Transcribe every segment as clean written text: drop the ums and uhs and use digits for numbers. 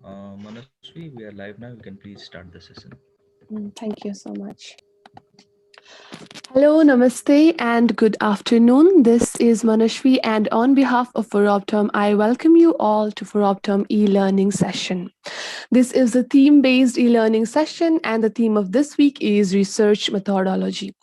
Manasvi, we are live now. You can please start the session. Thank you so much. Hello, namaste, and good afternoon. This is Manashvi, and on behalf of ForOptom, I welcome you all to ForOptom e-learning session. This is a theme-based e-learning session, and the theme of this week is research methodology.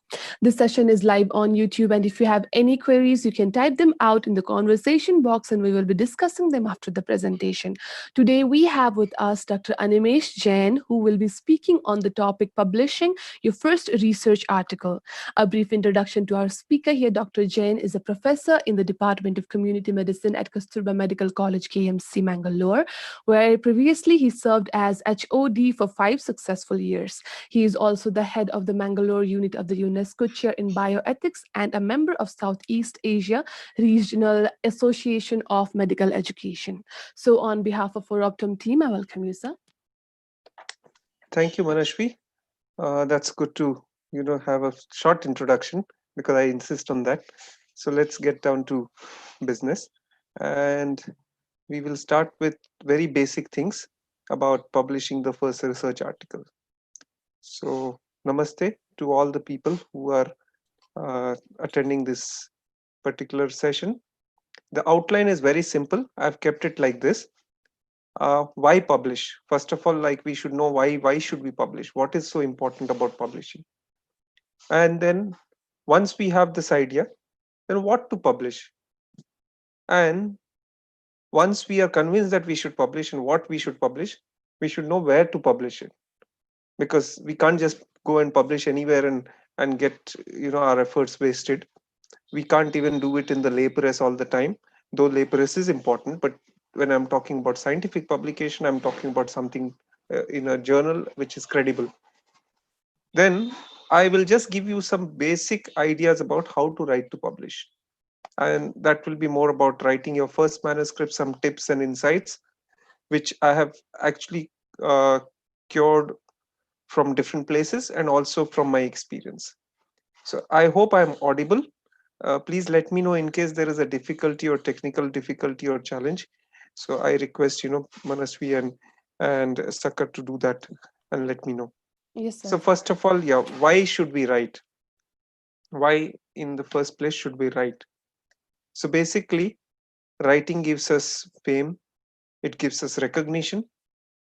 This session is live on YouTube, and if you have any queries, you can type them out in the conversation box, and we will be discussing them after the presentation. Today, we have with us Dr. Animesh Jain, who will be speaking on the topic publishing your first research article. A brief introduction to our speaker here. Dr. Jain is a professor in the Department of Community Medicine at Kasturba Medical College, KMC, Mangalore, where previously he served as HOD for 5 successful years. He is also the head of the Mangalore unit of the UNESCO Chair in Bioethics and a member of Southeast Asia Regional Association of Medical Education. So, on behalf of our Optum team, I welcome you, sir. Thank you, Manashvi. That's good to have a short introduction because I insist on that. So let's get down to business, and we will start with very basic things about publishing the first research article. So namaste to all the people who are attending this particular session. The outline is very simple. I've kept it like this. Why publish? First of all, like we should know why should we publish? What is so important about publishing? And then once we have this idea, then what to publish? And once we are convinced that we should publish and what we should publish, we should know where to publish it, because we can't just go and publish anywhere and get our efforts wasted. We can't even do it in the lay press all the time, though lay press is important. But when I'm talking about scientific publication, I'm talking about something in a journal which is credible. Then I will just give you some basic ideas about how to write to publish, and that will be more about writing your first manuscript, some tips and insights which I have actually uh, cured from different places and also from my experience. So I hope I'm audible. Please let me know in case there is a difficulty or technical difficulty or challenge. So I request Manasvi and Sakar to do that and let me know. Yes, So sir. first of all, yeah, why should we write? Why in the first place should we write? So basically, writing gives us fame. It gives us recognition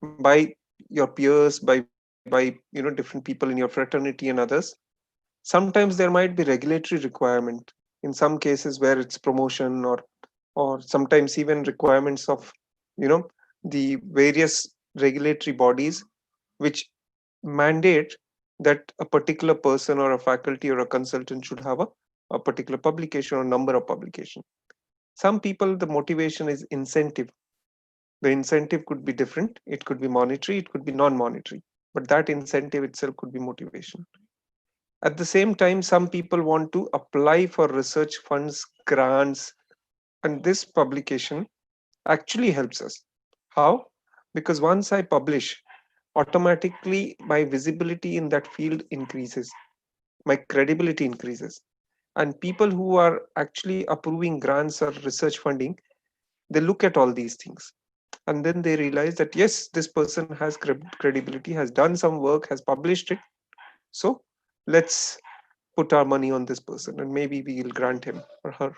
by your peers, by different people in your fraternity and others. Sometimes there might be regulatory requirement in some cases where it's promotion, or sometimes even requirements of you know the various regulatory bodies which mandate that a particular person or a faculty or a consultant should have a particular publication or number of publication. Some people, the motivation is incentive. The incentive could be different. It could be monetary, it could be non-monetary, but that incentive itself could be motivation. At the same time, some people want to apply for research funds, grants, and this publication actually helps us. How? Because once I publish, automatically my visibility in that field increases, my credibility increases. And people who are actually approving grants or research funding, they look at all these things and then they realize that yes, this person has credibility, has done some work, has published it. So let's put our money on this person and maybe we will grant him or her.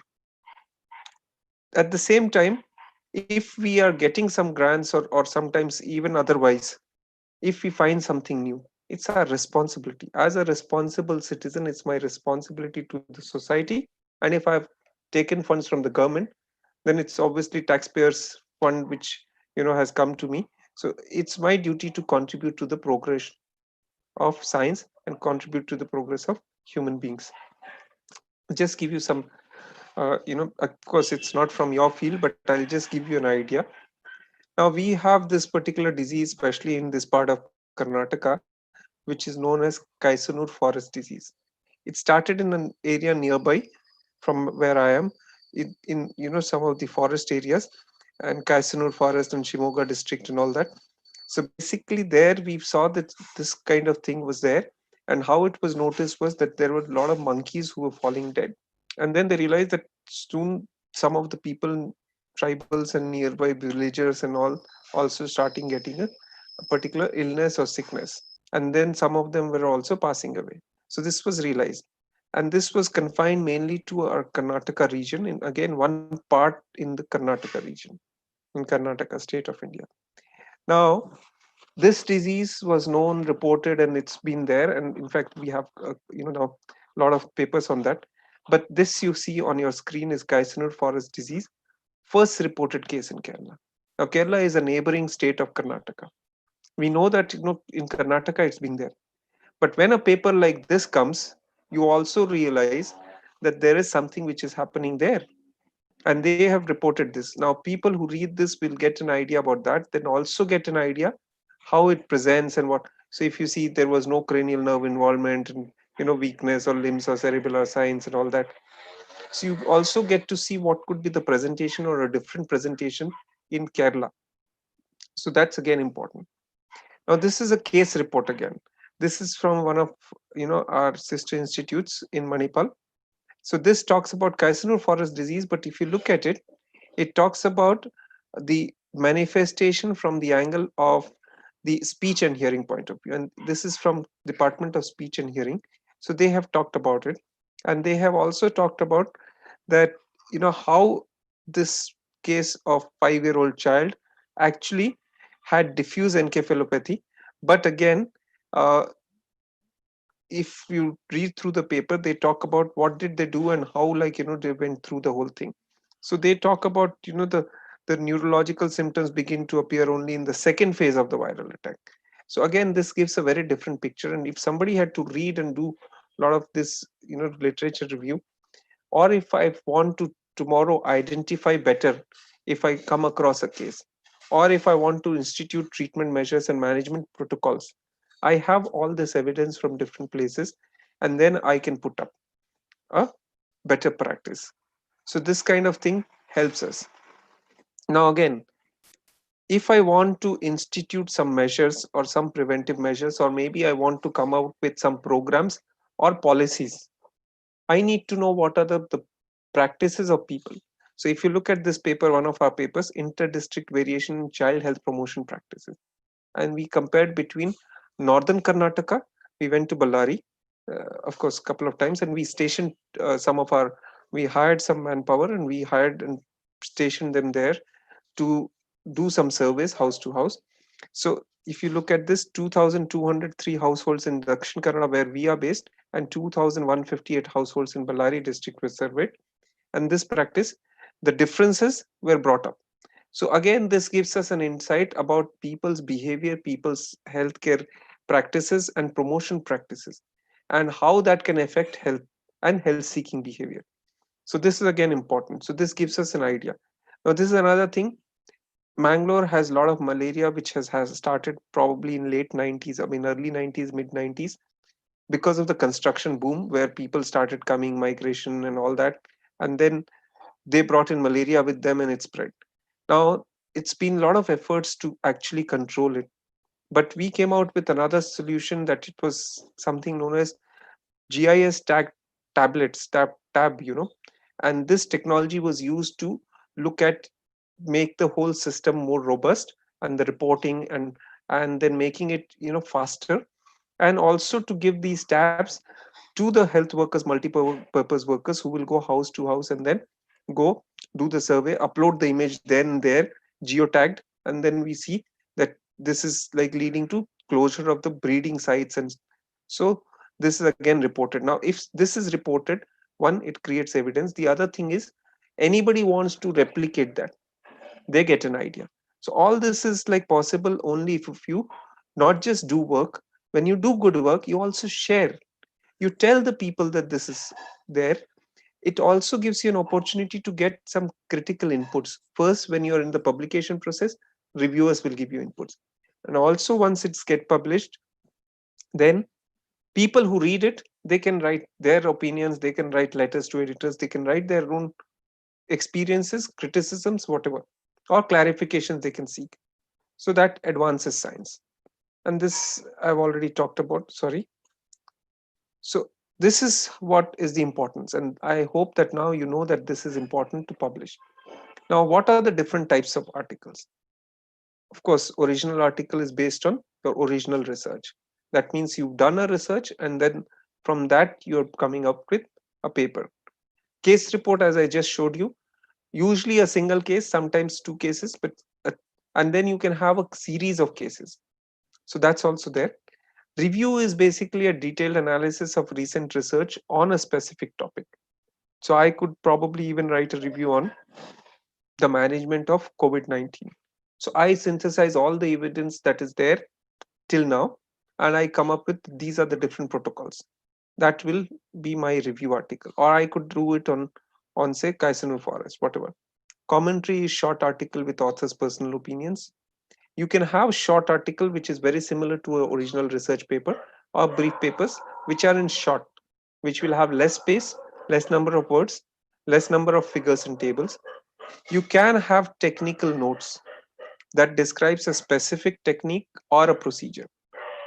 At the same time, if we are getting some grants or sometimes even otherwise, if we find something new, it's our responsibility as a responsible citizen. It's my responsibility to the society. And if I've taken funds from the government, then it's obviously taxpayers fund which has come to me. So it's my duty to contribute to the progress of science and contribute to the progress of human beings. Just give you some of course it's not from your field, but I'll just give you an idea. Now we have this particular disease, especially in this part of Karnataka, which is known as Kaisanur forest disease. It started in an area nearby from where I am, in some of the forest areas, and Kaisanur forest and Shimoga district and all that. So basically there we saw that this kind of thing was there, and how it was noticed was that there were a lot of monkeys who were falling dead. And then they realized that soon some of the people tribals and nearby villagers and all also starting getting a particular illness or sickness. And then some of them were also passing away. So this was realized. And this was confined mainly to our Karnataka region, in again one part in the Karnataka region, in Karnataka state of India. Now, this disease was known, reported, and it's been there. And in fact, we have now a lot of papers on that. But this you see on your screen is Kaisanur forest disease, first reported case in Kerala. Now, Kerala is a neighboring state of Karnataka. We know that in Karnataka it's been there. But when a paper like this comes, you also realize that there is something which is happening there. And they have reported this. Now, people who read this will get an idea about that, then also get an idea how it presents and what. So if you see there was no cranial nerve involvement and weakness or limbs or cerebellar signs and all that. So you also get to see what could be the presentation or a different presentation in Kerala. So that's again important. Now this is a case report again. This is from one of our sister institutes in Manipal. So this talks about Kaisanur forest disease, but if you look at it, it talks about the manifestation from the angle of the speech and hearing point of view. And this is from Department of Speech and Hearing. So they have talked about it. And they have also talked about that, how this case of 5-year-old child actually had diffuse encephalopathy. But again, uh, if you read through the paper, they talk about what did they do and how, they went through the whole thing. So they talk about, the neurological symptoms begin to appear only in the second phase of the viral attack. So again, this gives a very different picture. And if somebody had to read and do a lot of this, literature review, or if I want to tomorrow identify better if I come across a case, or if I want to institute treatment measures and management protocols, I have all this evidence from different places, and then I can put up a better practice. So this kind of thing helps us. Now again, if I want to institute some measures or some preventive measures, or maybe I want to come out with some programs or policies, I need to know what are the practices of people. So if you look at this paper, one of our papers, Inter-District Variation in Child Health Promotion Practices, and we compared between northern Karnataka, we went to Ballari, of course, a couple of times, and we stationed we hired some manpower and we hired and stationed them there to do some surveys house to house. So if you look at this, 2,203 households in Dakshin Kannada where we are based and 2,158 households in Ballari district were surveyed. And this practice, the differences were brought up. So again, this gives us an insight about people's behavior, people's healthcare practices and promotion practices, and how that can affect health and health-seeking behavior. So this is again important. So this gives us an idea. Now this is another thing. Mangalore has a lot of malaria, which has started probably in late 90s, I mean early 90s, mid 90s, because of the construction boom where people started coming, migration and all that. And then they brought in malaria with them and it spread. Now, it's been a lot of efforts to actually control it. But we came out with another solution that it was something known as GIS tag tablets, tab, and this technology was used to look at make the whole system more robust and the reporting and then making it faster, and also to give these tabs to the health workers, multi-purpose workers who will go house to house and then go do the survey, upload the image then there, geotagged, and then we see that this is like leading to closure of the breeding sites. And so this is again reported. Now if this is reported, one, it creates evidence. The other thing is anybody wants to replicate that, they get an idea. So all this is like possible only if you not just do work. When you do good work, you also share, you tell the people that this is there. It also gives you an opportunity to get some critical inputs. First, when you're in the publication process, reviewers will give you inputs, and also once it's get published, then people who read it, they can write their opinions, they can write letters to editors, they can write their own experiences, criticisms, whatever, or clarifications they can seek. So that advances science. And this I've already talked about, sorry. So this is what is the importance, and I hope that now you know that this is important to publish. Now, what are the different types of articles? Of course, original article is based on your original research. That means you've done a research and then from that you're coming up with a paper. Case report, as I just showed you, usually a single case, sometimes two cases, but uh, and then you can have a series of cases. So that's also there. Review is basically a detailed analysis of recent research on a specific topic. So I could probably even write a review on the management of COVID-19. So I synthesize all the evidence that is there till now, and I come up with these are the different protocols. That will be my review article. Or I could do it on say Kaizenur Forest, whatever. Commentary is short article with author's personal opinions. You can have short article which is very similar to an original research paper, or brief papers which are in short, which will have less space, less number of words, less number of figures and tables. You can have technical notes that describes a specific technique or a procedure.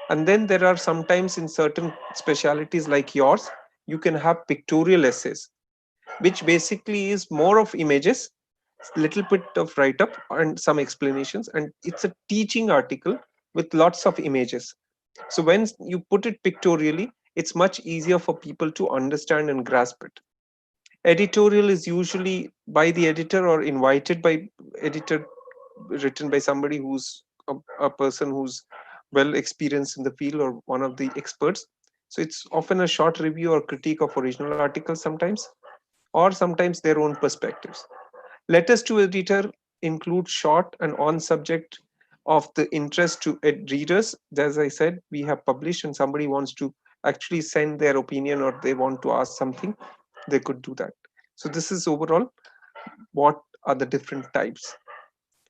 And then there are sometimes in certain specialities like yours, you can have pictorial essays, which basically is more of images, little bit of write up and some explanations, and it's a teaching article with lots of images. So when you put it pictorially, it's much easier for people to understand and grasp it. Editorial is usually by the editor or invited by editor, written by somebody who's a person who's well experienced in the field or one of the experts. So it's often a short review or critique of original articles sometimes, or sometimes their own perspectives. Letters to editor include short and on subject of the interest to readers. As I said, we have published and somebody wants to actually send their opinion or they want to ask something, they could do that. So this is overall what are the different types.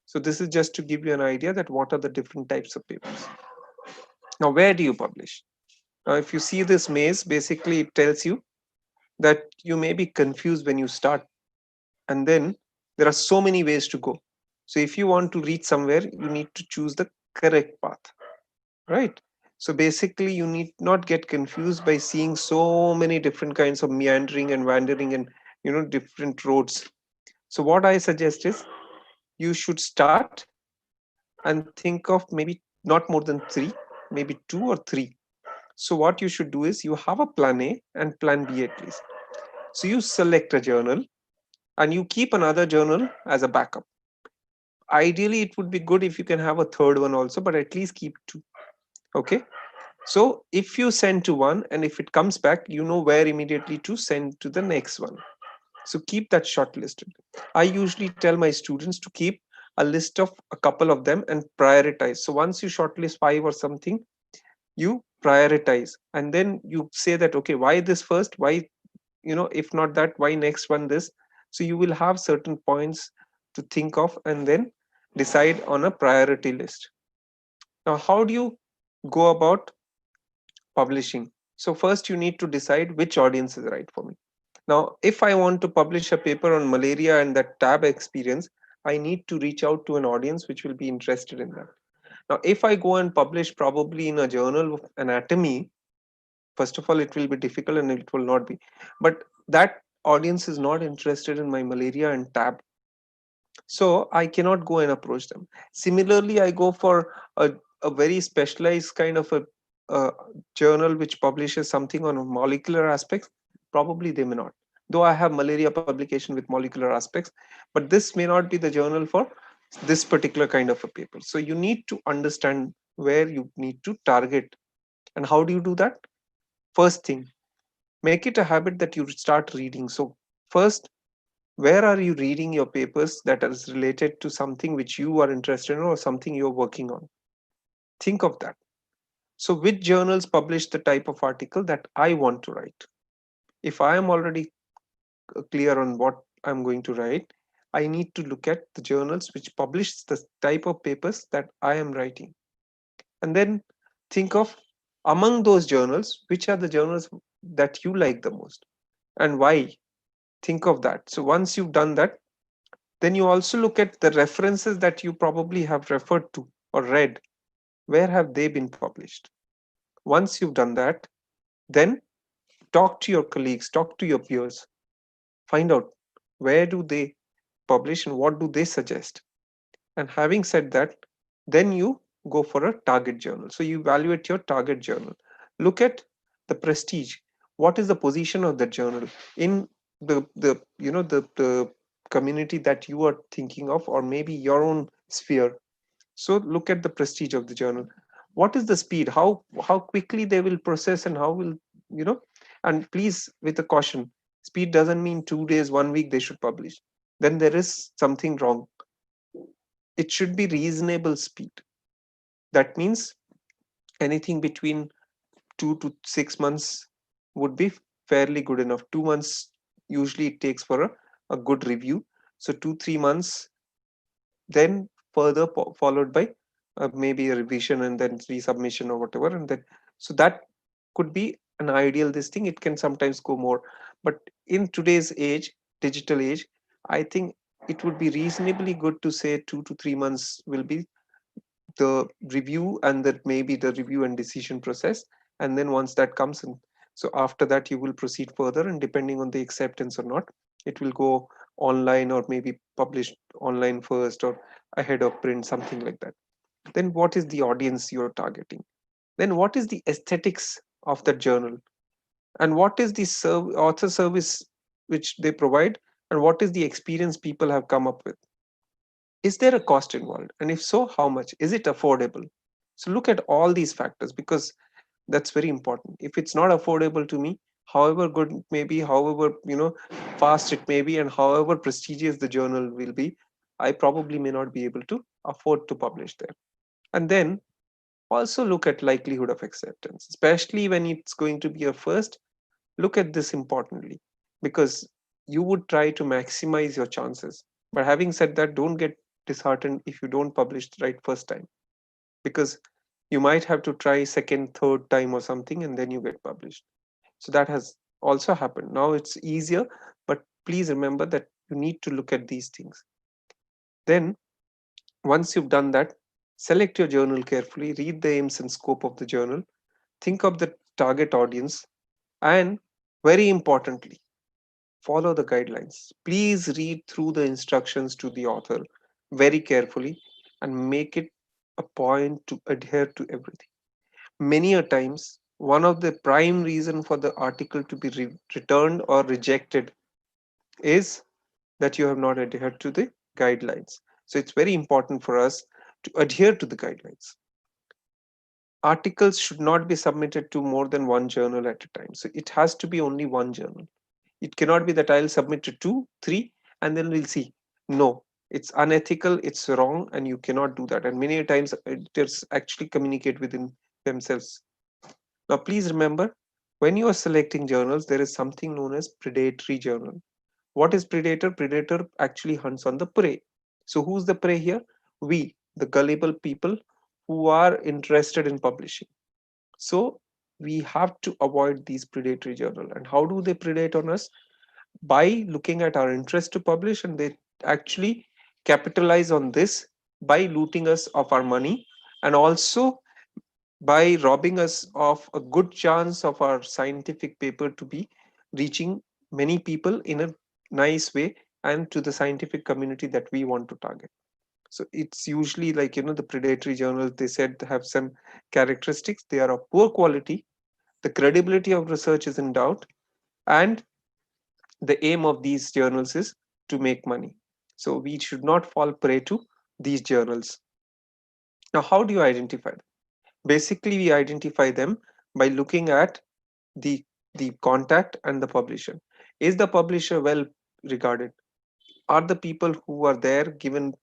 So this is just to give you an idea that what are the different types of papers. Now, where do you publish? Now, if you see this maze, basically it tells you that you may be confused when you start, and then there are so many ways to go. So if you want to reach somewhere, you need to choose the correct path, right? So basically, you need not get confused by seeing so many different kinds of meandering and wandering and different roads. So what I suggest is you should start and think of maybe not more than three, maybe two or three. So what you should do is you have a plan A and plan B at least. So you select a journal and you keep another journal as a backup. Ideally, it would be good if you can have a third one also, but at least keep two. Okay. So if you send to one and if it comes back, you know where immediately to send to the next one. So keep that shortlisted. I usually tell my students to keep a list of a couple of them and prioritize. So once you shortlist five or something, you prioritize and then you say that, okay, why this first? Why, if not that, why next one this? So you will have certain points to think of and then decide on a priority list. Now, how do you go about publishing? So first you need to decide which audience is right for me. Now, if I want to publish a paper on malaria and that tab experience, I need to reach out to an audience which will be interested in that. Now, if I go and publish probably in a journal of anatomy, first of all, it will be difficult and it will not be. But that audience is not interested in my malaria and tab. So I cannot go and approach them. Similarly, I go for a very specialized kind of a journal which publishes something on molecular aspects. Probably they may not. Though I have malaria publication with molecular aspects, but this may not be the journal for this particular kind of a paper. So you need to understand where you need to target. And how do you do that? First thing, make it a habit that you start reading. So first, where are you reading your papers that is related to something which you are interested in or something you're working on? Think of that. So which journals publish the type of article that I want to write? If I am already clear on what I'm going to write, I need to look at the journals which publish the type of papers that I am writing. And then think of among those journals, which are the journals that you like the most and why. Think of that. So once you've done that, then you also look at the references that you probably have referred to or read. Where have they been published? Once you've done that, then talk to your colleagues, talk to your peers, find out where do they publish and what do they suggest. And having said that, then you go for a target journal. So you evaluate your target journal. Look at the prestige. What is the position of the journal in the the community that you are thinking of, or maybe your own sphere. So look at the prestige of the journal. What is the speed? How quickly they will process, and how will you know? And please, with a caution, speed doesn't mean 2 days, 1 week they should publish. Then there is something wrong. It should be reasonable speed. That means anything between 2 to 6 months would be fairly good enough. 2 months usually it takes for a good review. So 2 3 months, then further followed by maybe a revision and then resubmission or whatever, and then so that could be an ideal this thing. It can sometimes go more, but in today's age, digital age, I think it would be reasonably good to say 2 to 3 months will be the review, and that maybe the review and decision process. And then once that comes in, so after that you will proceed further, and depending on the acceptance or not, it will go online or maybe published online first or ahead of print, something like that. Then what is the audience you're targeting? Then what is the aesthetics of that journal? And what is the author service which they provide? And what is the experience people have come up with? Is there a cost involved, and if so, how much? Is it affordable? So look at all these factors, because that's very important. If it's not affordable to me, however good it may be, however fast it may be, and however prestigious the journal will be, I probably may not be able to afford to publish there. And then also look at likelihood of acceptance, especially when it's going to be a first. Look at this importantly, because you would try to maximize your chances. But having said that, don't get disheartened if you don't publish right first time, because you might have to try second, third time or something, and then you get published. So that has also happened. Now it's easier, but please remember that you need to look at these things. Then once you've done that, select your journal carefully, read the aims and scope of the journal, think of the target audience, and very importantly, follow the guidelines. Please read through the instructions to the author very carefully and make it a point to adhere to everything. Many a times, one of the prime reason for the article to be returned or rejected is that you have not adhered to the guidelines. So it's very important for us to adhere to the guidelines. Articles should not be submitted to more than one journal at a time. So it has to be only one journal. It cannot be that I'll submit to two, three, and then we'll see. No, it's unethical, it's wrong, and you cannot do that. And many times editors actually communicate within themselves. Now, please remember, when you are selecting journals, there is something known as predatory journal. What is predator? Predator actually hunts on the prey. So who's the prey here? We, the gullible people who are interested in publishing. So we have to avoid these predatory journal. And how do they predate on us? By looking at our interest to publish, and they actually capitalize on this by looting us of our money, and also by robbing us of a good chance of our scientific paper to be reaching many people in a nice way, and to the scientific community that we want to target. So it's usually like the predatory journals, they said, have some characteristics. They are of poor quality, the credibility of research is in doubt, and the aim of these journals is to make money. So we should not fall prey to these journals. Now, how do you identify them? Basically, we identify them by looking at the the contact and the publisher. Is the publisher well regarded? Are the people who are there given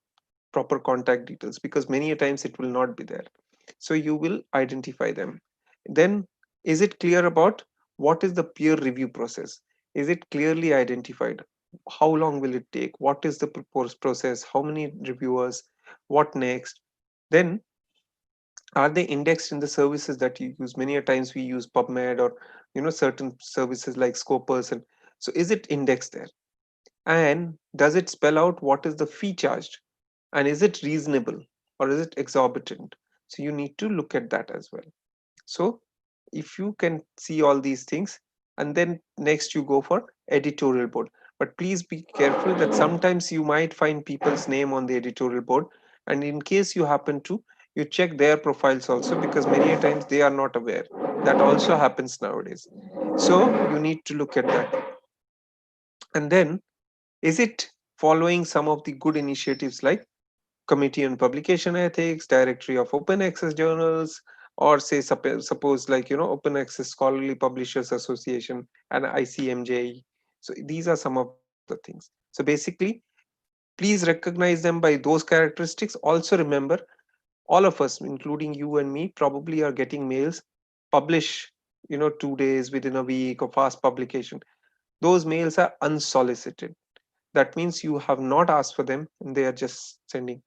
proper contact details? Because many a times it will not be there. So you will identify them. Then, is it clear about what is the peer review process? Is it clearly identified? How long will it take? What is the proposed process? How many reviewers? What next? Then, are they indexed in the services that you use? Many a times we use PubMed or certain services like Scopus, and so is it indexed there? And does it spell out what is the fee charged? And is it reasonable or is it exorbitant? So you need to look at that as well. So if you can see all these things, and then next you go for editorial board. But please be careful that sometimes you might find people's name on the editorial board, and in case you happen to, you check their profiles also, because many a times they are not aware. That also happens nowadays. So you need to look at that. And then, is it following some of the good initiatives like Committee on Publication Ethics, Directory of Open Access Journals, or say suppose like Open Access Scholarly Publishers Association and ICMJ. So these are some of the things. So basically, please recognize them by those characteristics. Also remember, all of us, including you and me, probably are getting mails, publish 2 days, within a week, or fast publication. Those mails are unsolicited. That means you have not asked for them and they are just sending.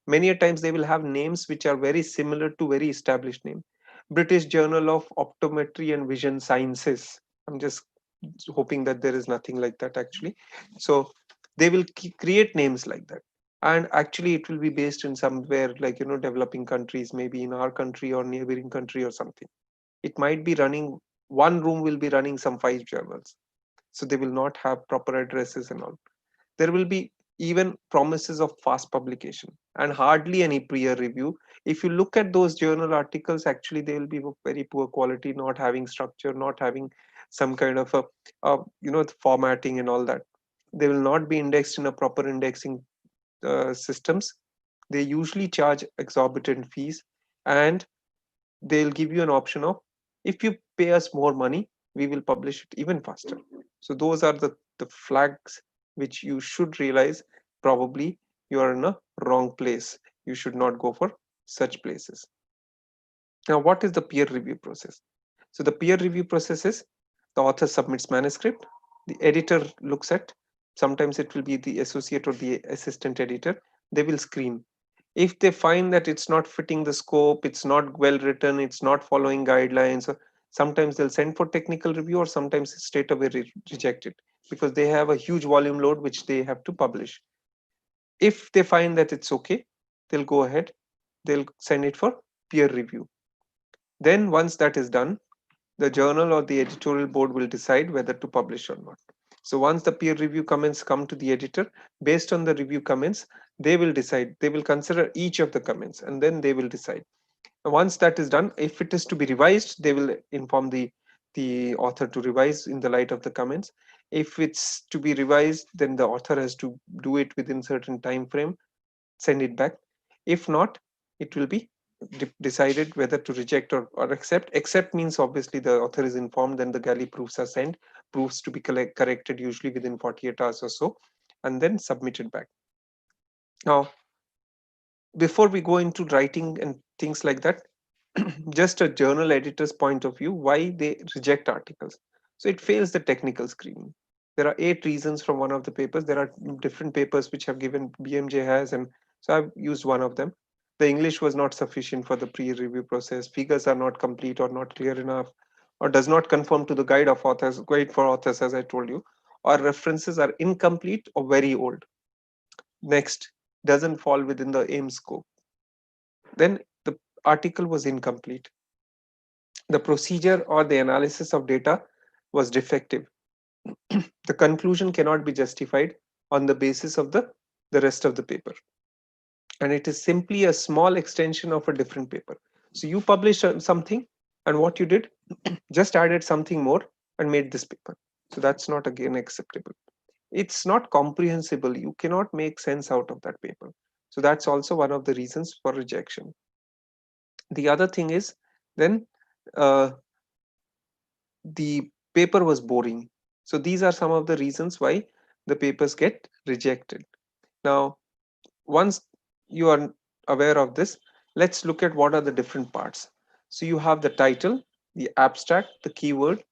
Many a times they will have names which are very similar to very established name. British Journal of Optometry and Vision Sciences. I'm just hoping that there is nothing like that actually. So they will create names like that, and actually it will be based in somewhere like developing countries, maybe in our country or neighboring country or something. It might be running, one room will be running some 5 journals, so they will not have proper addresses and all. There will be even promises of fast publication and hardly any peer review. If you look at those journal articles, actually they will be of very poor quality, not having structure, not having some kind of the formatting and all that. They will not be indexed in a proper indexing systems. They usually charge exorbitant fees, and they'll give you an option of, if you pay us more money, we will publish it even faster. So those are the flags which you should realize. Probably you are in a wrong place. You should not go for such places. Now, what is the peer review process? So the peer review process is, the author submits manuscript, the editor looks at, sometimes it will be the associate or the assistant editor, they will screen. If they find that it's not fitting the scope, it's not well written, it's not following guidelines, sometimes they'll send for technical review, or sometimes straight away reject it, because they have a huge volume load which they have to publish. If they find that it's okay, they'll go ahead, they'll send it for peer review. Then once that is done, the journal or the editorial board will decide whether to publish or not. So once the peer review comments come to the editor, based on the review comments, they will decide, they will consider each of the comments, and then they will decide. And once that is done, if it is to be revised, they will inform the author to revise in the light of the comments. If it's to be revised, then the author has to do it within certain time frame, send it back. If not, it will be decided whether to reject or accept. Accept means obviously the author is informed, then the galley proofs are sent, proofs to be corrected usually within 48 hours or so, and then submitted back. Now, before we go into writing and things like that, just a journal editor's point of view, why they reject articles. So it fails the technical screening. There are 8 reasons from one of the papers. There are different papers which have given, BMJ has, and so I've used one of them. The English was not sufficient for the pre-review process. Figures are not complete or not clear enough, or does not conform to the guide for authors, as I told you, or references are incomplete or very old. Next, doesn't fall within the aim scope. Then the article was incomplete. The procedure or the analysis of data was defective. The conclusion cannot be justified on the basis of the rest of the paper. And it is simply a small extension of a different paper. So you published something, and what you did, just added something more and made this paper. So that's not again acceptable. It's not comprehensible. You cannot make sense out of that paper. So that's also one of the reasons for rejection. The other thing is, then uh, the paper was boring. So these are some of the reasons why the papers get rejected. Now, once you are aware of this, let's look at what are the different parts. So you have the title, the abstract, the keyword.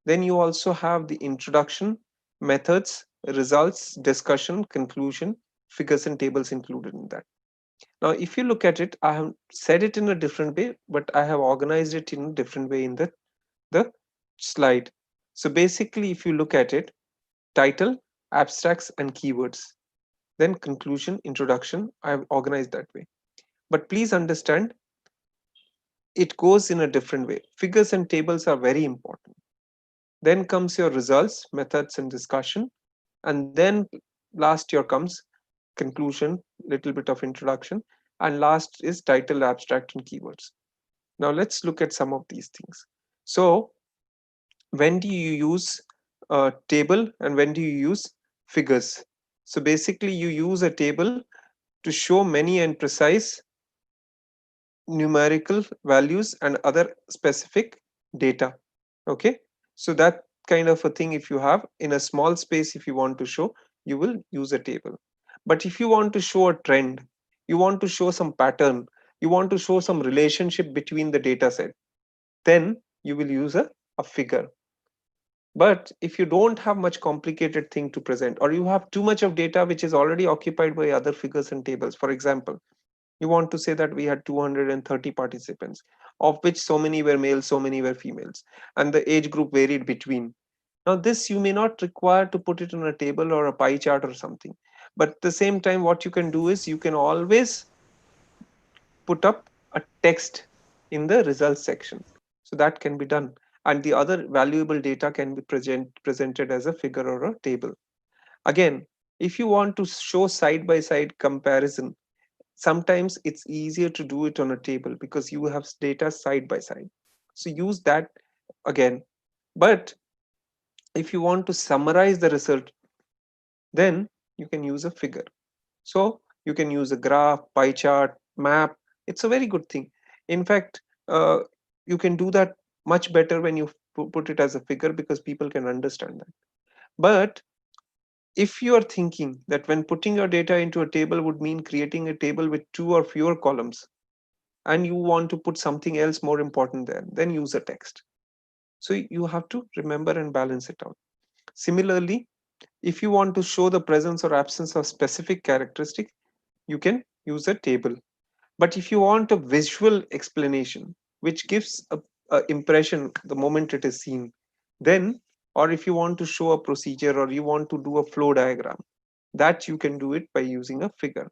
Then you also have the introduction, methods, results, discussion, conclusion, figures and tables included in that. Now, if you look at it, I have said it in a different way, but I have organized it in a different way in the slide. So basically, if you look at it, title, abstracts, and keywords, then conclusion, introduction, I have organized that way. But please understand, it goes in a different way. Figures and tables are very important. Then comes your results, methods, and discussion. and then last here comes conclusion, little bit of introduction, and last is title, abstract, and keywords. Now let's look at some of these things. So when do you use a table and when do you use figures? So basically you use a table to show many and precise numerical values and other specific data. Okay, so that kind of a thing, if you have in a small space, if you want to show, you will use a table. But if you want to show a trend, you want to show some pattern, you want to show some relationship between the data set, then you will use a figure. But if you don't have much complicated thing to present, or you have too much of data which is already occupied by other figures and tables, for example, you want to say that we had 230 participants, of which so many were males, so many were females, and the age group varied between. Now, this you may not require to put it on a table or a pie chart or something. But at the same time, what you can do is you can always put up a text in the results section. So that can be done. And the other valuable data can be presented as a figure or a table. Again, if you want to show side by side comparison, sometimes it's easier to do it on a table because you have data side by side. So use that again. But if you want to summarize the result, then you can use a figure. So you can use a graph, pie chart, map. It's a very good thing. In fact, you can do that much better when you put it as a figure because people can understand that. But if you are thinking that when putting your data into a table would mean creating a table with two or fewer columns, and you want to put something else more important there, then use a text. So you have to remember and balance it out. Similarly, if you want to show the presence or absence of specific characteristic, you can use a table. But if you want a visual explanation, which gives a impression the moment it is seen, then, or if you want to show a procedure or you want to do a flow diagram, that you can do it by using a figure.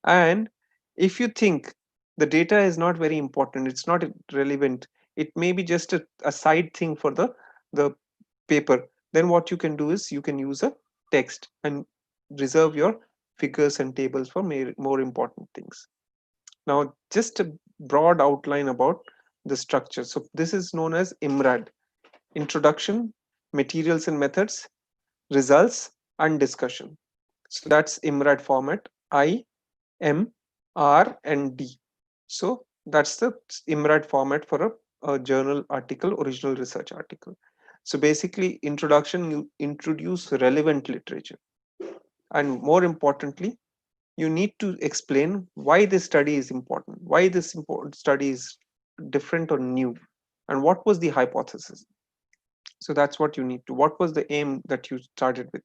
And if you think the data is not very important, it's not relevant, it may be just a side thing for the paper, then what you can do is you can use a text and reserve your figures and tables for more important things. Now, just a broad outline about the structure. So this is known as IMRAD: introduction, materials and methods, results, and discussion. So that's IMRAD format: I, M, R, and D. So that's the IMRAD format for a journal article, original research article. So basically, introduction, you introduce relevant literature. And more importantly, you need to explain why this study is important, why this important study is different or new, and what was the hypothesis. So that's what you need to. What was the aim that you started with?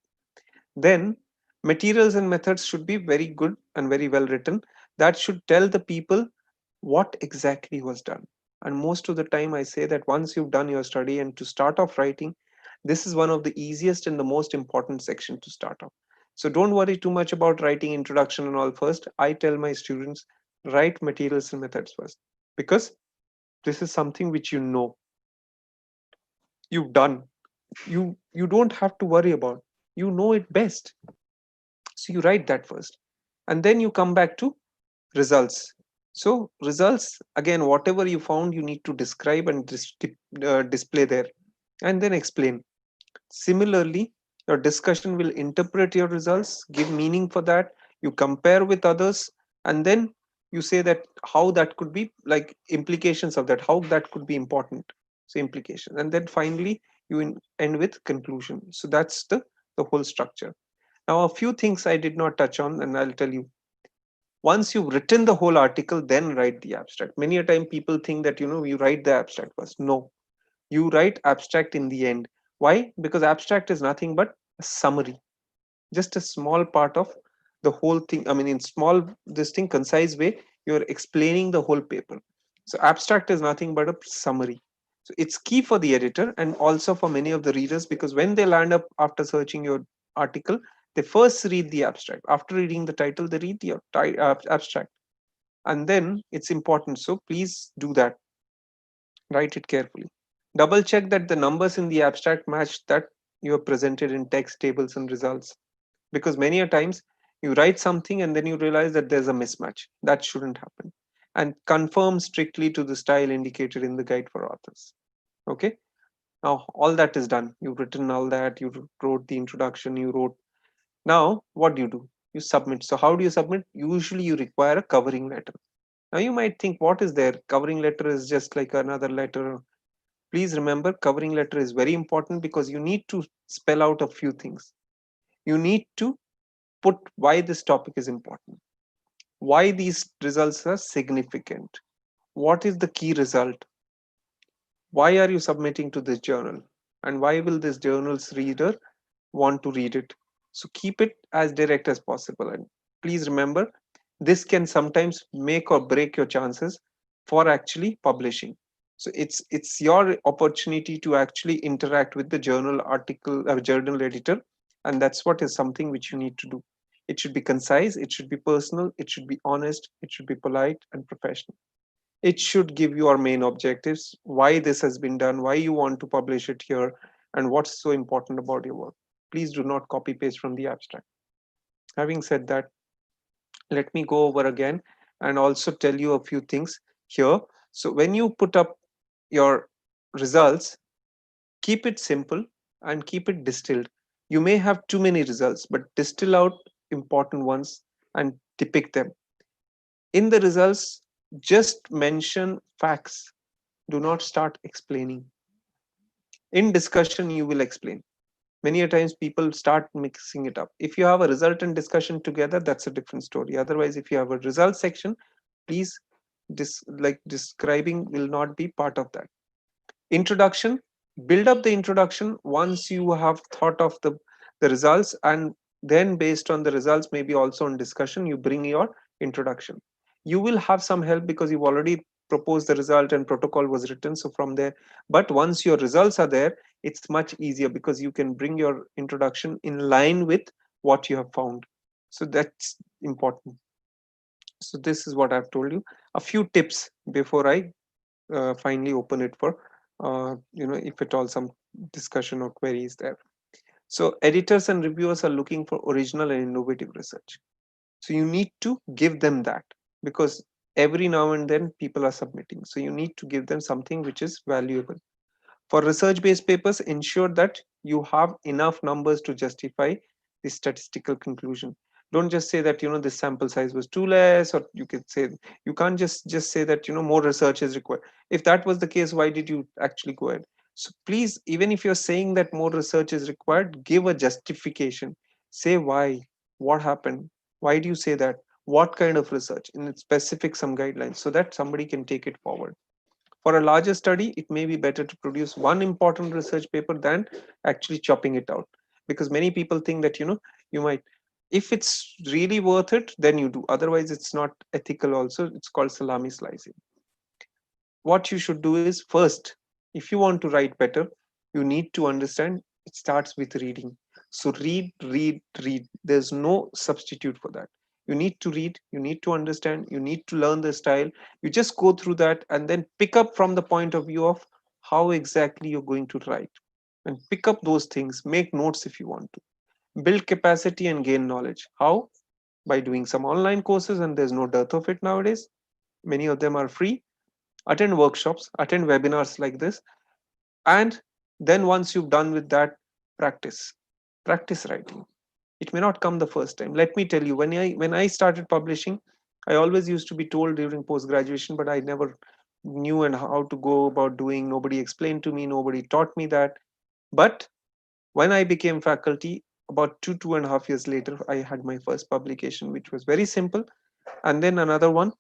Then materials and methods should be very good and very well written. That should tell the people what exactly was done. And most of the time, I say that once you've done your study and to start off writing, this is one of the easiest and the most important section to start off. So don't worry too much about writing introduction and all first. I tell my students, write materials and methods first, because this is something which you've done. You don't have to worry about. You know it best. So you write that first. And then you come back to results. So results, again, whatever you found, you need to describe and display there and then explain. Similarly, your discussion will interpret your results, give meaning for that, you compare with others, and then you say that how that could be, like implications of that, how that could be important. So implication, and then finally you end with conclusion. So that's the whole structure. Now a few things I did not touch on, and I'll tell you. Once you've written the whole article, then write the abstract. Many a time people think that you write the abstract first. No, you write abstract in the end. Why? Because abstract is nothing but a summary, just a small part of the whole thing. I mean, in small, this thing, concise way, you're explaining the whole paper. So abstract is nothing but a summary. So it's key for the editor and also for many of the readers, because when they land up after searching your article, they first read the abstract. After reading the title, they read the abstract, and then it's important. So please do that. Write it carefully. Double check that the numbers in the abstract match that you are presented in text, tables, and results. Because many a times you write something and then you realize that there's a mismatch. That shouldn't happen. And conform strictly to the style indicated in the guide for authors. Okay. Now all that is done. You've written all that. You wrote the introduction. You wrote. Now what do? You submit. So how do you submit? Usually you require a covering letter. Now you might think, what is there? Covering letter is just like another letter. Please remember, covering letter is very important because you need to spell out a few things. You need to put why this topic is important, why these results are significant, what is the key result, why are you submitting to this journal, and why will this journal's reader want to read it. So keep it as direct as possible. And please remember, this can sometimes make or break your chances for actually publishing. So it's your opportunity to actually interact with the journal article or journal editor, and that's what is something which you need to do. It should be concise, it should be personal, it should be honest, it should be polite and professional. It should give your main objectives, why this has been done, why you want to publish it here, and what's so important about your work. Please do not copy paste from the abstract. Having said that, let me go over again and also tell you a few things here. So when you put up your results, keep it simple and keep it distilled. You may have too many results, but distill out important ones and depict them. In the results, just mention facts. Do not start explaining. In discussion, you will explain. Many a times people start mixing it up. If you have a result and discussion together, that's a different story. Otherwise, if you have a result section, please describing will not be part of that. Introduction, build up the introduction once you have thought of the results, and then based on the results, maybe also on discussion, you bring your introduction. You will have some help because you've already proposed the result and protocol was written, so from there. But once your results are there, it's much easier because you can bring your introduction in line with what you have found. So that's important. So this is what I've told you. A few tips before I finally open it for if at all some discussion or queries there. So editors and reviewers are looking for original and innovative research. So you need to give them that, because every now and then people are submitting. So you need to give them something which is valuable. For research-based papers, ensure that you have enough numbers to justify the statistical conclusion. Don't just say that this sample size was too less, or you could say, you can't just say that more research is required. If that was the case, why did you actually go ahead? So please, even if you're saying that more research is required, give a justification. Say why, what happened, why do you say that, what kind of research, in specific some guidelines, so that somebody can take it forward. For a larger study, it may be better to produce one important research paper than actually chopping it out. Because many people think that, you might, if it's really worth it, then you do. Otherwise, it's not ethical also. It's called salami slicing. What you should do is, first, if you want to write better, you need to understand it starts with reading. So read, read, read. There's no substitute for that. You need to read, you need to understand, you need to learn the style. You just go through that and then pick up from the point of view of how exactly you're going to write, and pick up those things. Make notes if you want to build capacity and gain knowledge. How? By doing some online courses, and there's no dearth of it nowadays. Many of them are free. Attend workshops, attend webinars like this, and then once you've done with that, practice. Practice writing. It may not come the first time. Let me tell you, when I started publishing, I always used to be told during post graduation, but I never knew and how to go about doing. Nobody explained to me, nobody taught me that. But when I became faculty, about 2.5 years later, I had my first publication, which was very simple. And then another one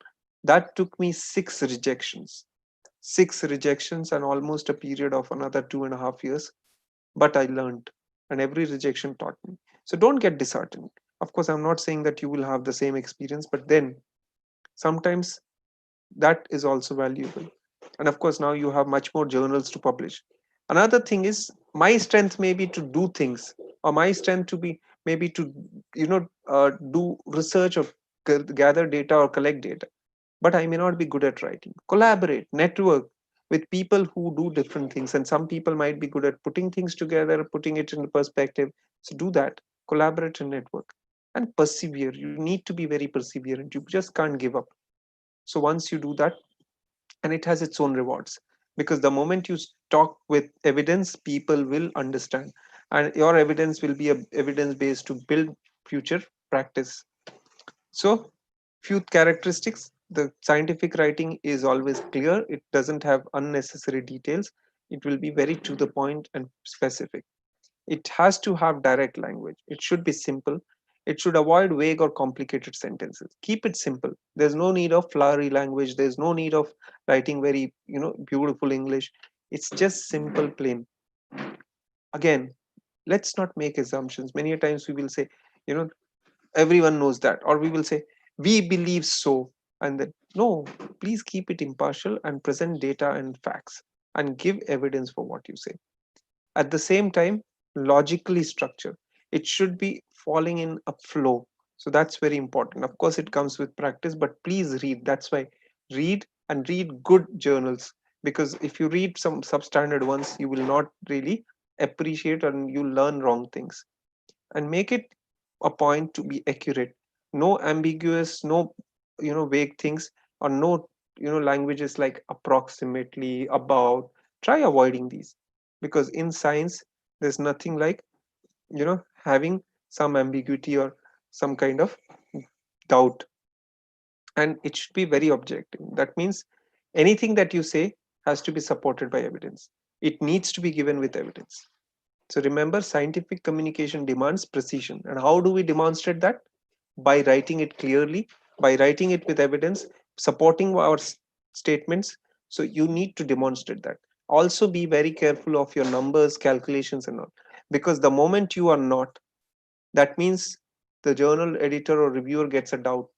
that took me 6 rejections and almost a period of another 2.5 years. But I learned, and every rejection taught me. So don't get disheartened. Of course, I'm not saying that you will have the same experience, but then sometimes that is also valuable. And of course, now you have much more journals to publish. Another thing is, my strength may be to do things, or my strength to be maybe to do research or gather data or collect data, but I may not be good at writing. Collaborate, network, with people who do different things, and some people might be good at putting things together, putting it in perspective. So do that, collaborate and network, and persevere. You need to be very perseverant. You just can't give up. So once you do that, and it has its own rewards, because the moment you talk with evidence, people will understand, and your evidence will be a evidence based to build future practice. So few characteristics: the scientific writing is always clear, it doesn't have unnecessary details, it will be very to the point and specific. It has to have direct language. It should be simple. It should avoid vague or complicated sentences. Keep it simple. There's no need of flowery language. There's no need of writing very, beautiful English. It's just simple, plain. Again, let's not make assumptions. Many a times we will say, you know, everyone knows that, or we will say, we believe so. And then, no, please keep it impartial and present data and facts and give evidence for what you say. At the same time, logically structured. It should be falling in a flow. So that's very important. Of course, it comes with practice, but please read. That's why read, and read good journals, because if you read some substandard ones, you will not really appreciate and you learn wrong things. And make it a point to be accurate. No ambiguous, no vague things, or no languages like approximately, about. Try avoiding these, because in science there's nothing like having some ambiguity or some kind of doubt. And it should be very objective. That means anything that you say has to be supported by evidence. It needs to be given with evidence. So remember, scientific communication demands precision. And how do we demonstrate that? By writing it clearly, by writing it with evidence, supporting our statements. So you need to demonstrate that. Also, be very careful of your numbers, calculations, and all. Because the moment you are not, that means the journal editor or reviewer gets a doubt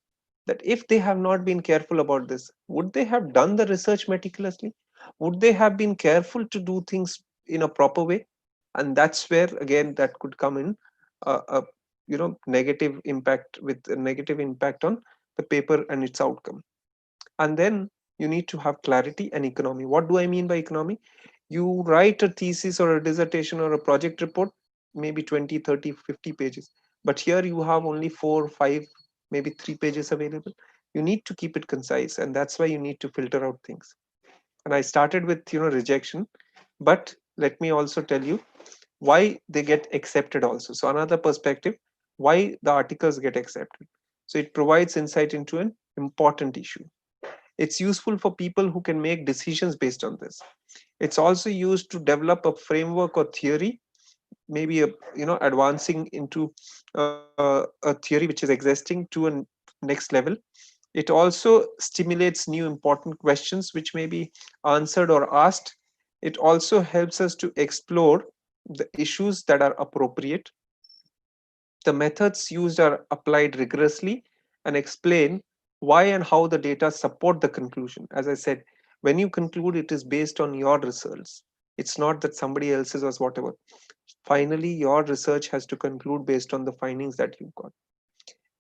that if they have not been careful about this, would they have done the research meticulously? Would they have been careful to do things in a proper way? And that's where again that could come in a negative impact, with a negative impact on the paper and its outcome. And then you need to have clarity and economy. What do I mean by economy? You write a thesis or a dissertation or a project report, maybe 20, 30, 50 pages, but here you have only 4, 5, maybe 3 pages available. You need to keep it concise, and that's why you need to filter out things. And I started with rejection, but let me also tell you why they get accepted also. So another perspective, why the articles get accepted. So it provides insight into an important issue. It's useful for people who can make decisions based on this. It's also used to develop a framework or theory, maybe advancing into a theory which is existing to a next level. It also stimulates new important questions which may be answered or asked. It also helps us to explore the issues that are appropriate. The methods used are applied rigorously and explain why and how the data support the conclusion. As I said, when you conclude, it is based on your results. It's not that somebody else's or whatever. Finally, your research has to conclude based on the findings that you've got.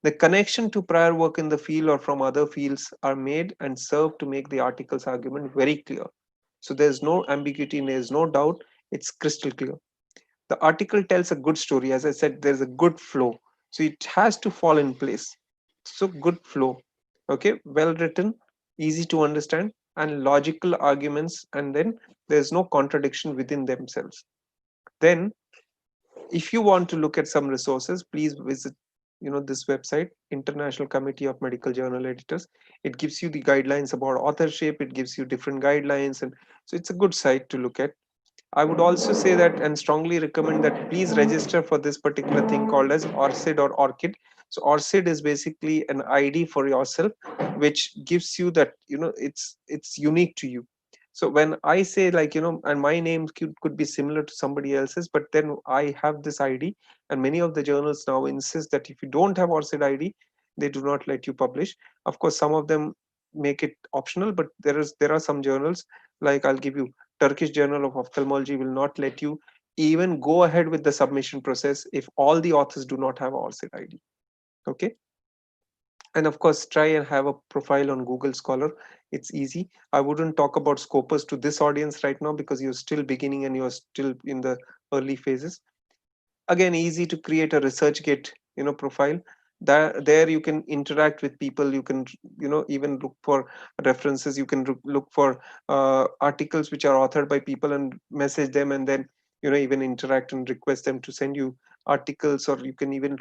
The connection to prior work in the field or from other fields are made and serve to make the article's argument very clear. So there's no ambiguity, there's no doubt, it's crystal clear. The article tells a good story. As I said, there's a good flow. So it has to fall in place. So good flow. Okay, well written, easy to understand, and logical arguments, and then there's no contradiction within themselves. Then if you want to look at some resources, please visit this website, International Committee of Medical Journal Editors. It gives you the guidelines about authorship, it gives you different guidelines, and so it's a good site to look at. I would also say that and strongly recommend that please register for this particular thing called as ORCID or ORCID. So ORCID is basically an ID for yourself, which gives you that it's unique to you. So when I say like and my name could be similar to somebody else's, but then I have this ID, and many of the journals now insist that if you don't have ORCID ID, they do not let you publish. Of course, some of them make it optional, but there are some journals, like I'll give you Turkish Journal of Ophthalmology, will not let you even go ahead with the submission process if all the authors do not have ORCID ID. Okay. And of course, try and have a profile on Google Scholar. It's easy. I wouldn't talk about Scopus to this audience right now because you're still beginning and you're still in the early phases. Again, easy to create a researchgate, profile. That there you can interact with people. You can, even look for references. You can look for articles which are authored by people and message them, and then even interact and request them to send you articles. Or you can even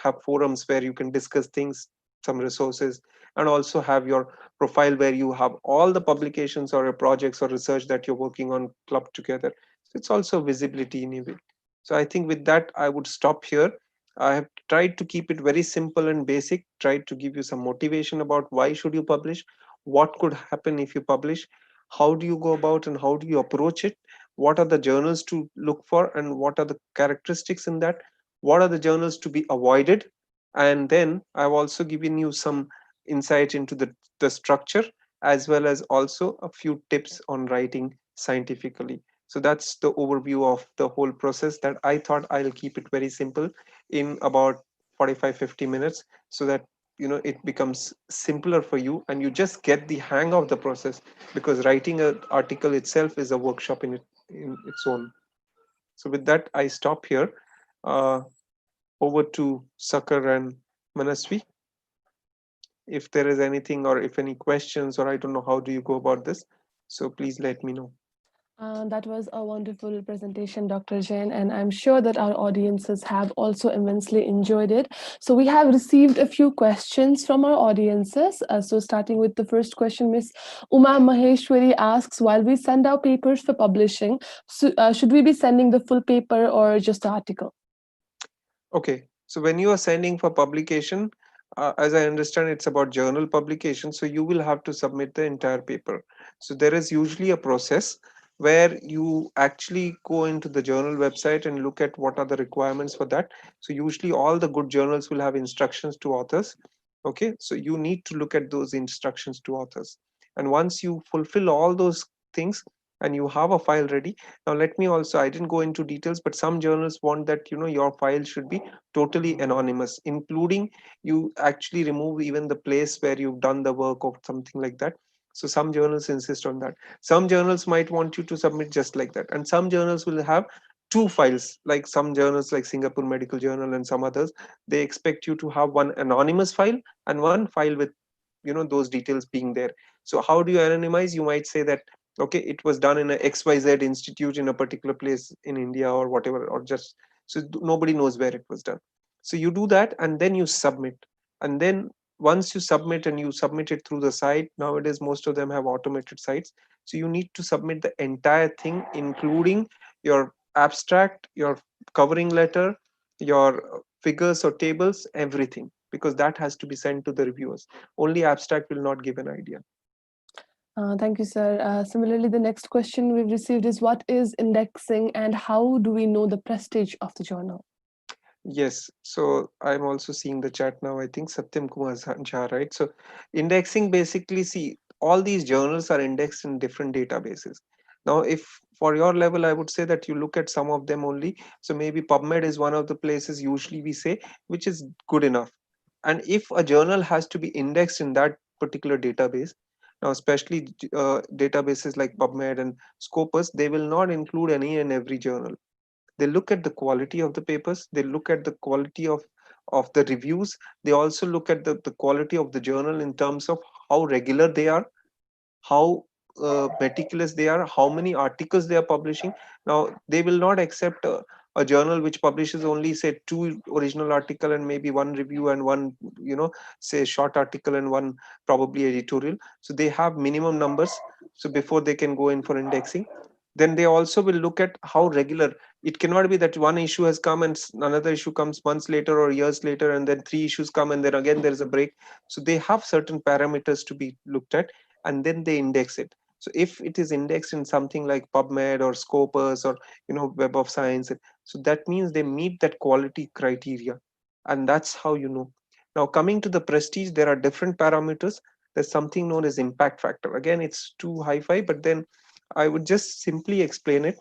have forums where you can discuss things, some resources, and also have your profile where you have all the publications or your projects or research that you're working on clubbed together. So it's also visibility in a way. So I think with that, I would stop here. I have tried to keep it very simple and basic, tried to give you some motivation about why should you publish, what could happen if you publish, how do you go about and how do you approach it, what are the journals to look for and what are the characteristics in that, what are the journals to be avoided, and then I've also given you some insight into the structure as well as also a few tips on writing scientifically. So that's the overview of the whole process that I thought I'll keep it very simple in about 45-50 minutes so that it becomes simpler for you and you just get the hang of the process, because writing an article itself is a workshop in its own. So with that, I stop here. uh, Over to Sakar and Manasvi. If there is anything or if any questions, or I don't know how do you go about this, so please let me know. That was a wonderful presentation, Dr. Jain, and I'm sure that our audiences have also immensely enjoyed it. So, we have received a few questions from our audiences. So, starting with the first question, Miss Uma Maheshwari asks, while we send our papers for publishing, should we be sending the full paper or just the article? Okay, so when you are sending for publication, as I understand, it's about journal publication, so you will have to submit the entire paper. So there is usually a process where you actually go into the journal website and look at what are the requirements for that. So usually all the good journals will have instructions to authors. Okay, so you need to look at those instructions to authors. And once you fulfill all those things and you have a file ready, now let me also, I didn't go into details, but some journals want that your file should be totally anonymous, including you actually remove even the place where you've done the work or something like that. So some journals insist on that. Some journals might want you to submit just like that, and some journals will have two files, like some journals like Singapore Medical Journal and some others, they expect you to have one anonymous file and one file with those details being there. So how do you anonymize? You might say that okay, it was done in a XYZ institute in a particular place in India or whatever, or just so nobody knows where it was done. So you do that and then you submit. And then once you submit and you submit it through the site, nowadays most of them have automated sites. So you need to submit the entire thing, including your abstract, your covering letter, your figures or tables, everything, because that has to be sent to the reviewers. Only abstract will not give an idea. Thank you, sir. Similarly, the next question we've received is, what is indexing and how do we know the prestige of the journal? Yes, so I'm also seeing the chat now. I think Satyam Kumar Jha, right? So indexing basically, see, all these journals are indexed in different databases. Now, if for your level, I would say that you look at some of them only. So maybe PubMed is one of the places usually we say, which is good enough. And if a journal has to be indexed in that particular database, now especially databases like PubMed and Scopus, they will not include any and every journal. They look at the quality of the papers, they look at the quality of the reviews, they also look at the quality of the journal in terms of how regular they are, how meticulous they are, how many articles they are publishing. Now they will not accept a journal which publishes only say two original article and maybe one review and one say short article and one probably editorial. So they have minimum numbers, so before they can go in for indexing. Then they also will look at how regular. It cannot be that one issue has come and another issue comes months later or years later, and then three issues come and then again there is a break. So they have certain parameters to be looked at, and then they index it. So if it is indexed in something like PubMed or Scopus or Web of Science, so that means they meet that quality criteria, and that's how you know. Now coming to the prestige, there are different parameters. There's something known as impact factor. Again, it's too hi-fi, but then I would just simply explain it.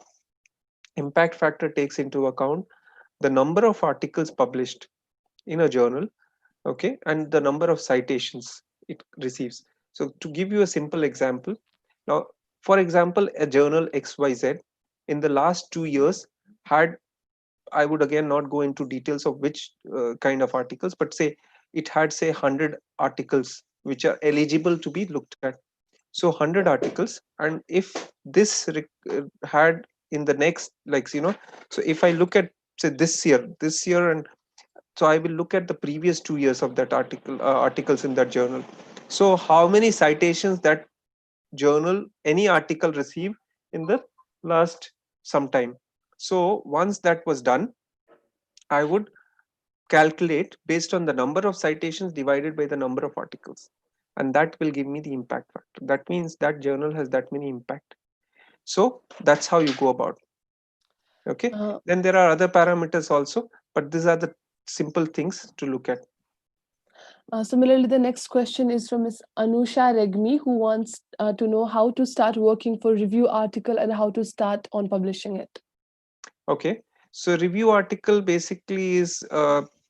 Impact factor takes into account the number of articles published in a journal, okay, and the number of citations it receives. So to give you a simple example, now, for example, a journal XYZ in the last 2 years had, I would again not go into details of which kind of articles, but say it had say 100 articles which are eligible to be looked at. So 100 articles, and if this had in the next, like, so if I look at say this year, and so I will look at the previous 2 years of that articles in that journal. So how many citations that journal, any article received in the last some time. So once that was done, I would calculate based on the number of citations divided by the number of articles, and that will give me the impact factor. That means that journal has that many impact. So that's how you go about. Okay, Uh, then there are other parameters also, but these are the simple things to look at. Similarly, the next question is from Ms. Anusha Regmi, who wants to know how to start working for review article and how to start on publishing it. Okay, so review article basically is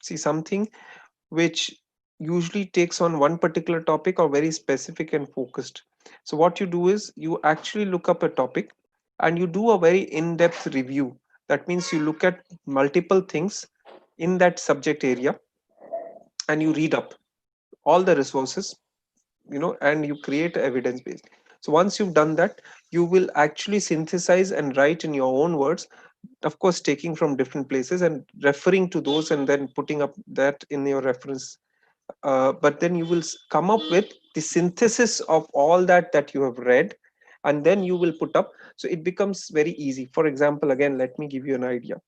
see something which usually takes on one particular topic or very specific and focused. So what you do is you actually look up a topic and you do a very in-depth review. That means you look at multiple things in that subject area and you read up all the resources, and you create evidence base. So once you've done that, you will actually synthesize and write in your own words, of course taking from different places and referring to those and then putting up that in your reference. But then you will come up with the synthesis of all that you have read, and then you will put up, so it becomes very easy. For example, again, let me give you an idea.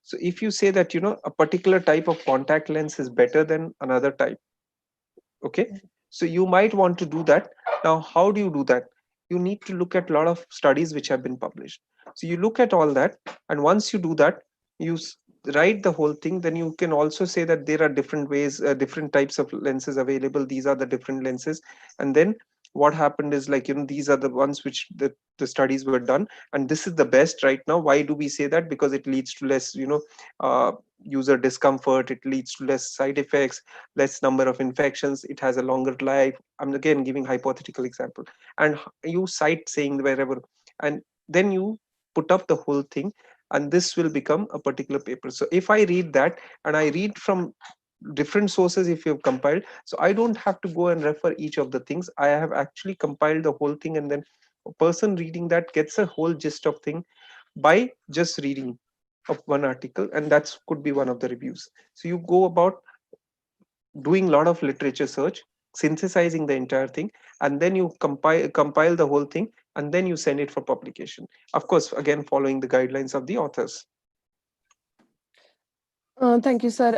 So if you say that a particular type of contact lens is better than another type, okay, so you might want to do that. Now how do you do that? You need to look at a lot of studies which have been published. So you look at all that, and once you do that, you write the whole thing. Then you can also say that there are different ways, different types of lenses available, these are the different lenses. And then what happened is, like, these are the ones which the studies were done, and this is the best right now. Why do we say that? Because it leads to less, uh, user discomfort, it leads to less side effects, less number of infections, it has a longer life. I'm again giving hypothetical example, and you cite saying wherever, and then you put up the whole thing, and this will become a particular paper. So if I read that and I read from different sources, if you've compiled, so I don't have to go and refer each of the things. I have actually compiled the whole thing, and then a person reading that gets a whole gist of thing by just reading of one article, and that could be one of the reviews. So you go about doing a lot of literature search, synthesizing the entire thing, and then you compile the whole thing, and then you send it for publication, of course again following the guidelines of the authors. Thank you, sir.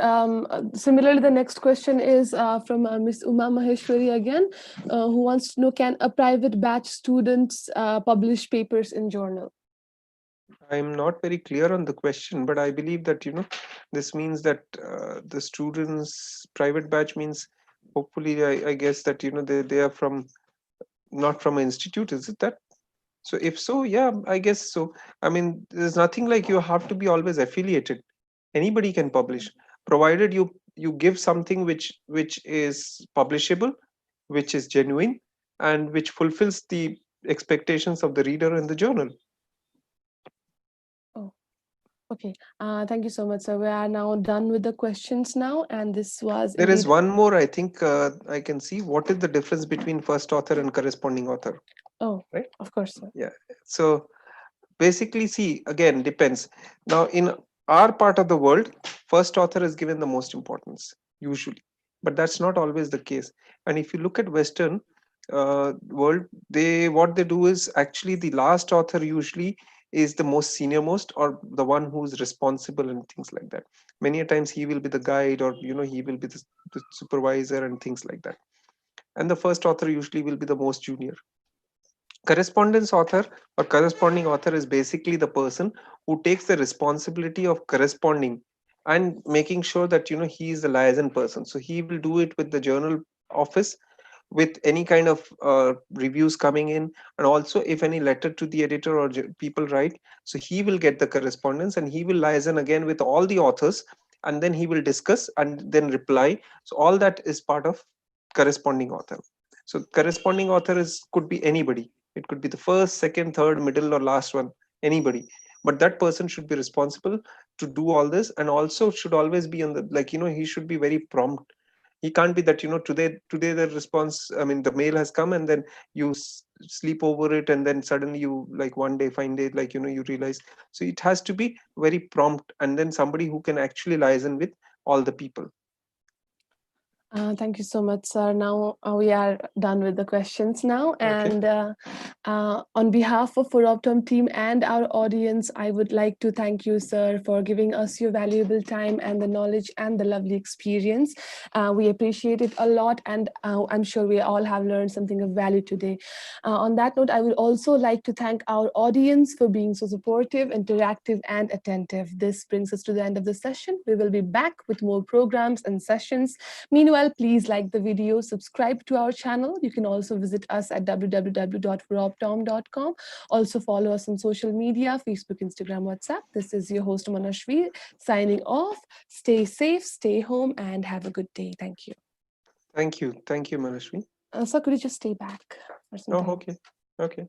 Similarly, the next question is from Ms. Uma Maheshwari again, who wants to know, can a private batch students publish papers in journal? I'm not very clear on the question, but I believe that this means that the students private batch means, hopefully I guess that they are from, not from an institute, is it that? So if so, yeah, I guess so. I mean, there's nothing like you have to be always affiliated. Anybody can publish, provided you give something which is publishable, which is genuine, and which fulfills the expectations of the reader in the journal. Oh, okay. Thank you so much, sir. We are now done with the questions now, and this was There is indeed. one more, I think. I can see what is the difference between first author and corresponding author, Oh, right? of course, sir. Yeah. So basically, see, again, depends. Now in our part of the world, first author is given the most importance usually, but that's not always the case. And if you look at Western world, they what they do is actually the last author usually is the most senior most, or the one who's responsible and things like that. Many a times he will be the guide, or he will be the supervisor and things like that. And the first author usually will be the most junior. Correspondence author or corresponding author is basically the person who takes the responsibility of corresponding and making sure that he is the liaison person. So he will do it with the journal office, with any kind of reviews coming in, and also if any letter to the editor or people write, so he will get the correspondence and he will liaison again with all the authors and then he will discuss and then reply. So all that is part of corresponding author. So corresponding author could be anybody. It could be the first, second, third, middle, or last one, anybody. But that person should be responsible to do all this, and also should always be on the, like, he should be very prompt. He can't be that, today the response, I mean, the mail has come, and then you sleep over it, and then suddenly you, like, one day find it, like, you realize. So it has to be very prompt, and then somebody who can actually liaison with all the people. Thank you so much, sir. Now we are done with the questions now. And on behalf of ForOptom team and our audience, I would like to thank you, sir, for giving us your valuable time and the knowledge and the lovely experience. We appreciate it a lot, and I'm sure we all have learned something of value today. On that note, I would also like to thank our audience for being so supportive, interactive, and attentive. This brings us to the end of the session. We will be back with more programs and sessions. Meanwhile, please like the video, subscribe to our channel. You can also visit us at www.foroptom.com. Also follow us on social media, Facebook, Instagram, WhatsApp. This is your host, Manashvi, signing off. Stay safe, stay home, and have a good day. Thank you. Thank you, Manashvi. Sir, could you just stay back for some time? Okay.